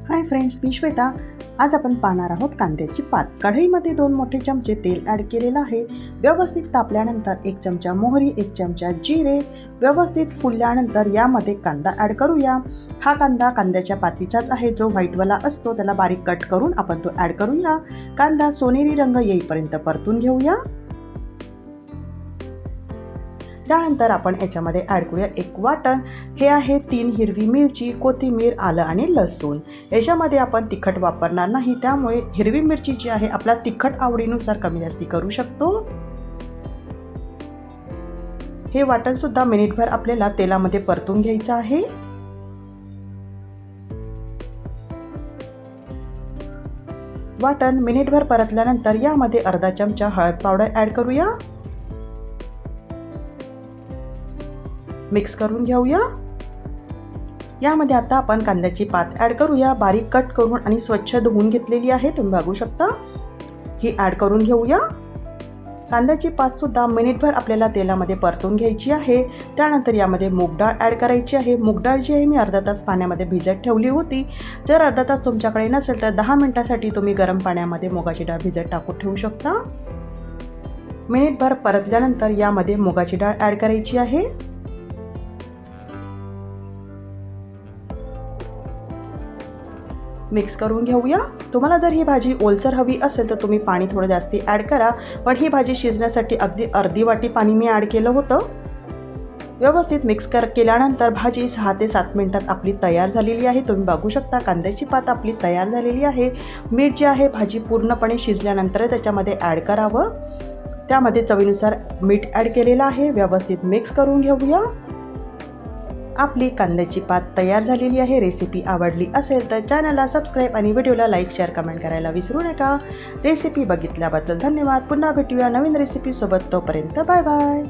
Hi friends, मी श्वेता। आज आपण पाहणार आहोत कांद्याची पात। कढईमध्ये 2 मोठे चमचे तेल ॲड केलेलं आहे। व्यवस्थित तापल्यानंतर 1 चमचा मोहरी, 1 चमचा जिरे व्यवस्थित फुलल्यानंतर यामध्ये कांदा ॲड करूया। हा कांदा कांद्याच्या पातीचाच आहे, जो व्हाईटवाला असतो त्याला बारीक कट करून आपण तो ॲड करूया। कांदा सोनेरी रंग येईपर्यंत परतून घेऊया। त्यानंतर आपण याच्यामध्ये ॲड करूया 1 वाटण। हे आहे 3 हिरवी मिरची, कोथिंबीर, आलं आणि लसूण। याच्यामध्ये आपण तिखट वापरणार नाही, त्यामुळे हिरवी मिरची जी आहे आपल्या तिखट आवडीनुसार कमी जास्ती करू शकतो। हे वाटण सुद्धा मिनिटभर आपल्याला तेलामध्ये परतून घ्यायचं आहे। वाटण मिनिटभर परतल्यानंतर यामध्ये अर्धा चमचा हळद पावडर ॲड करूया। मिक्स करून घेऊया। यामध्ये आता आपण कांद्याची पात ॲड करूया। बारीक कट करून आणि स्वच्छ धुवून घेतलेली आहे, तुम्ही बघू शकता। ही ॲड करून घेऊया। कांद्याची पात सुद्धा मिनिटभर आपल्याला तेलामध्ये परतून घ्यायची आहे। त्यानंतर यामध्ये मूग डाळ ॲड करायची आहे। मूग डाळ जी आहे मी अर्धा तास पाण्यामध्ये भिजत ठेवली होती। जर अर्धा तास तुमच्याकडे नसेल तर 10 मिनिटांसाठी तुम्ही गरम पाण्यामध्ये मुगाची डाळ भिजत टाकून ठेवू शकता। मिनिटभर परतल्यानंतर यामध्ये मुगाची डाळ ॲड करायची आहे। मिक्स करून घेऊया। तुम्हाला जर ही भाजी ओलसर हवी असेल तर तुम्ही पाणी थोडं जास्ती ॲड करा, पण ही भाजी शिजण्यासाठी अगदी अर्धी वाटी पाणी मी ॲड केलं होतं। व्यवस्थित मिक्स केल्यानंतर भाजी 6 ते 7 मिनिटात आपली तयार झालेली आहे, तुम्ही बघू शकता। कांद्याची पात आपली तयार झालेली आहे। मीठ जे आहे भाजी पूर्णपणे शिजल्यानंतर त्याच्यामध्ये ॲड करावं। त्यामध्ये चवीनुसार मीठ ॲड केलेलं आहे। व्यवस्थित मिक्स करून घेऊया। आपली कांद्याची पात तयार झालेली आहे। रेसिपी आवडली असेल तर चॅनलला सबस्क्राईब आणि व्हिडिओला लाईक, शेअर, कमेंट करायला विसरू नका। रेसिपी बघितल्याबद्दल धन्यवाद। पुन्हा भेटूया नवीन रेसिपीसोबत, तोपर्यंत बाय बाय।